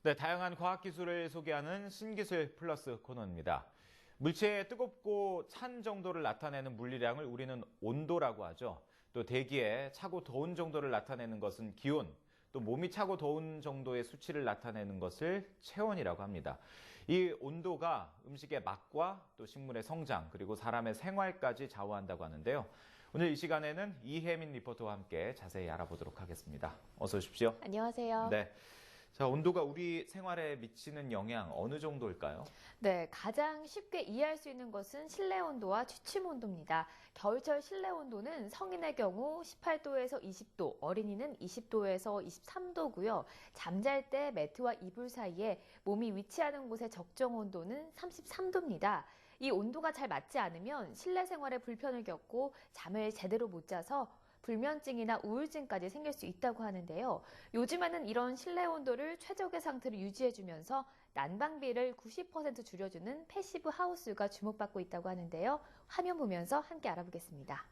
네, 다양한 과학기술을 소개하는 신기술 플러스 코너입니다. 물체의 뜨겁고 찬 정도를 나타내는 물리량을 우리는 온도라고 하죠. 또 대기에 차고 더운 정도를 나타내는 것은 기온, 또 몸이 차고 더운 정도의 수치를 나타내는 것을 체온이라고 합니다. 이 온도가 음식의 맛과 또 식물의 성장, 그리고 사람의 생활까지 좌우한다고 하는데요. 오늘 이 시간에는 이혜민 리포터와 함께 자세히 알아보도록 하겠습니다. 어서 오십시오. 안녕하세요. 네. 자, 온도가 우리 생활에 미치는 영향 어느 정도일까요? 네, 가장 쉽게 이해할 수 있는 것은 실내 온도와 취침 온도입니다. 겨울철 실내 온도는 성인의 경우 18도에서 20도, 어린이는 20도에서 23도고요. 잠잘 때 매트와 이불 사이에 몸이 위치하는 곳의 적정 온도는 33도입니다. 이 온도가 잘 맞지 않으면 실내 생활에 불편을 겪고 잠을 제대로 못 자서 불면증이나 우울증까지 생길 수 있다고 하는데요. 요즘에는 이런 실내 온도를 최적의 상태로 유지해주면서 난방비를 90% 줄여주는 패시브 하우스가 주목받고 있다고 하는데요. 화면 보면서 함께 알아보겠습니다.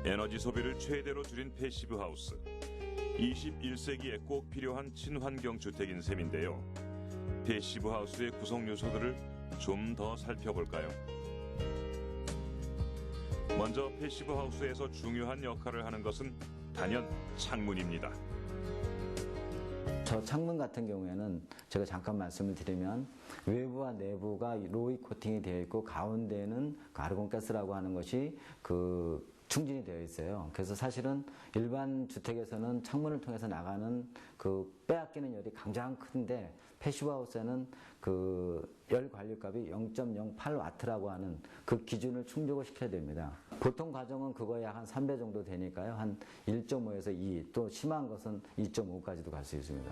에너지 소비를 최대로 줄인 패시브 하우스. 21세기에 꼭 필요한 친환경 주택인 셈인데요. 패시브 하우스의 구성 요소들을 좀 더 살펴볼까요? 먼저 패시브 하우스에서 중요한 역할을 하는 것은 단연 창문입니다. 저 창문 같은 경우에는 제가 잠깐 말씀을 드리면 외부와 내부가 로이 코팅이 되어 있고 가운데는 아르곤가스라고 하는 것이 충진이 되어 있어요. 그래서 사실은 일반 주택에서는 창문을 통해서 나가는 빼앗기는 열이 가장 큰데 패시브 하우스에는 열 관리값이 0.08W라고 하는 그 기준을 충족을 시켜야 됩니다. 보통 가정은 그거에 한 3배 정도 되니까요. 한 1.5에서 2, 또 심한 것은 2.5까지도 갈 수 있습니다.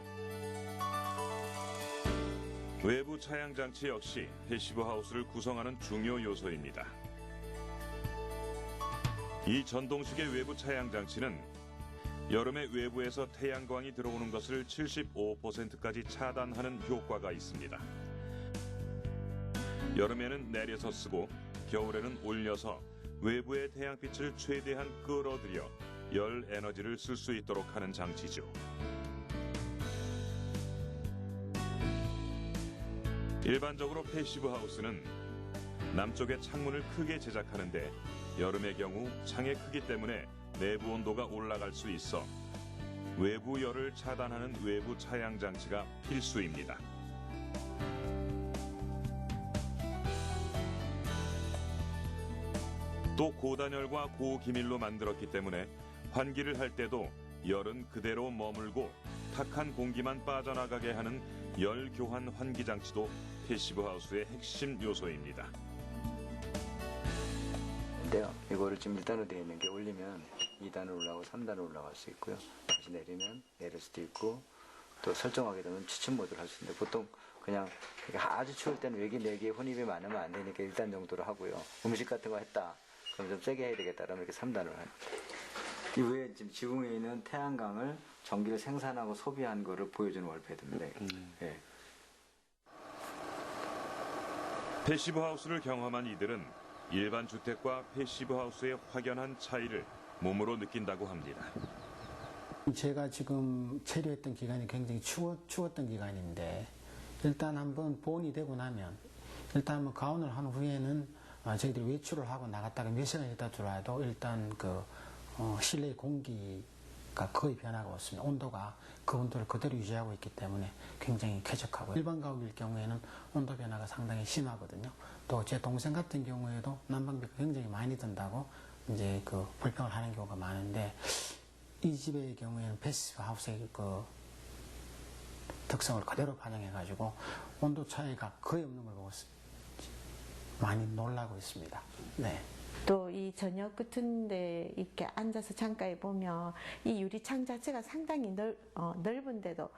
외부 차양 장치 역시 패시브 하우스를 구성하는 중요 요소입니다. 이 전동식의 외부 차양 장치는 여름에 외부에서 태양광이 들어오는 것을 75%까지 차단하는 효과가 있습니다. 여름에는 내려서 쓰고 겨울에는 올려서 외부의 태양빛을 최대한 끌어들여 열 에너지를 쓸 수 있도록 하는 장치죠. 일반적으로 패시브 하우스는 남쪽에 창문을 크게 제작하는데 여름의 경우 창의 크기 때문에 내부 온도가 올라갈 수 있어 외부 열을 차단하는 외부 차양 장치가 필수입니다. 또 고단열과 고기밀로 만들었기 때문에 환기를 할 때도 열은 그대로 머물고 탁한 공기만 빠져나가게 하는 열 교환 환기 장치도 패시브 하우스의 핵심 요소입니다. 이거를 지금 1단으로 되어 있는 게 올리면 2단으로 올라가고 3단으로 올라갈 수 있고요. 다시 내리면 내릴 수도 있고, 또 설정하게 되면 취침 모드를 할 수 있는데 보통 그냥 아주 추울 때는 외기 내기에 혼입이 많으면 안 되니까 1단 정도로 하고요. 음식 같은 거 했다 그럼 좀 세게 해야 되겠다 그러면 이렇게 3단으로 합니다. 이 위에 지금 지붕에 있는 태양광을 전기를 생산하고 소비한 거를 보여주는 월패드입니다. 네. 패시브 하우스를 경험한 이들은 일반 주택과 패시브 하우스의 확연한 차이를 몸으로 느낀다고 합니다. 제가 지금 체류했던 기간이 굉장히 추웠던 기간인데 일단 한번 보온이 되고 나면 일단 한번 가온을 한 후에는 저희들이 외출을 하고 나갔다가 몇 시간 있다 들어와도 일단 실내 공기가 거의 변화가 없습니다. 온도가 그 온도를 그대로 유지하고 있기 때문에 굉장히 쾌적하고요. 일반 가옥일 경우에는 온도 변화가 상당히 심하거든요. 또 제 동생 같은 경우에도 난방비가 굉장히 많이 든다고 이제 불평을 하는 경우가 많은데 이 집의 경우에는 패시브 하우스의 특성을 그대로 반영해가지고 온도 차이가 거의 없는 걸 보고 많이 놀라고 있습니다. 네. 또 이 저녁 같은 데 이렇게 앉아서 창가에 보면 이 유리창 자체가 상당히 넓은데도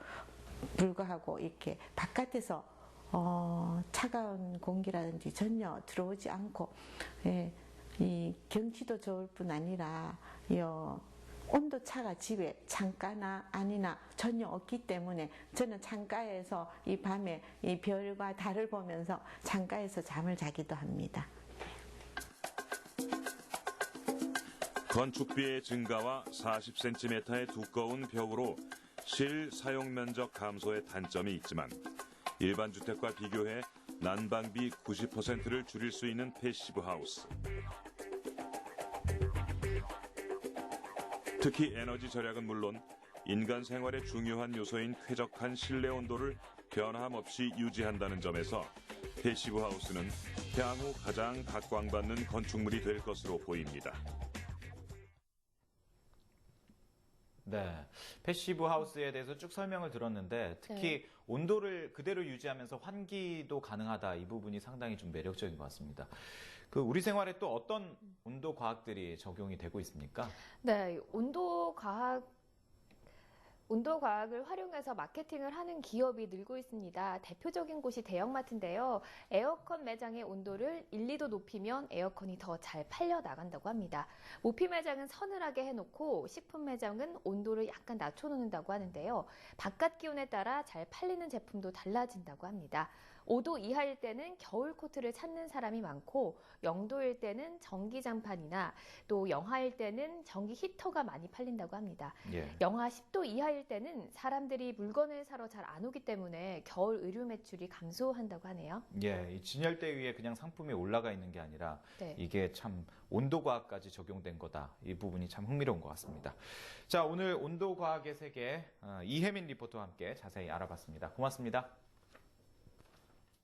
불구하고 이렇게 바깥에서 차가운 공기라든지 전혀 들어오지 않고 이 경치도 좋을 뿐 아니라 온도 차가 집에 창가나 안이나 전혀 없기 때문에 저는 창가에서 이 밤에 이 별과 달을 보면서 창가에서 잠을 자기도 합니다. 건축비의 증가와 40cm의 두꺼운 벽으로 실 사용 면적 감소의 단점이 있지만 일반 주택과 비교해 난방비 90%를 줄일 수 있는 패시브 하우스. 특히 에너지 절약은 물론 인간 생활의 중요한 요소인 쾌적한 실내 온도를 변함없이 유지한다는 점에서 패시브 하우스는 향후 가장 각광받는 건축물이 될 것으로 보입니다. 네, 패시브 하우스에 대해서 쭉 설명을 들었는데 특히 온도를 그대로 유지하면서 환기도 가능하다, 이 부분이 상당히 좀 매력적인 것 같습니다. 그 우리 생활에 또 어떤 온도 과학들이 적용이 되고 있습니까? 네, 온도 과학을 활용해서 마케팅을 하는 기업이 늘고 있습니다. 대표적인 곳이 대형마트인데요. 에어컨 매장의 온도를 1, 2도 높이면 에어컨이 더 잘 팔려 나간다고 합니다. 모피 매장은 서늘하게 해놓고 식품 매장은 온도를 약간 낮춰놓는다고 하는데요. 바깥 기온에 따라 잘 팔리는 제품도 달라진다고 합니다. 5도 이하일 때는 겨울 코트를 찾는 사람이 많고 0도일 때는 전기장판이나 또 영하일 때는 전기 히터가 많이 팔린다고 합니다. 예. 영하 10도 이하일 때는 사람들이 물건을 사러 잘 안 오기 때문에 겨울 의류 매출이 감소한다고 하네요. 이 진열대 위에 그냥 상품이 올라가 있는 게 아니라 네. 이게 참 온도 과학까지 적용된 거다. 이 부분이 참 흥미로운 것 같습니다. 자, 오늘 온도 과학의 세계 이혜민 리포터와 함께 자세히 알아봤습니다. 고맙습니다.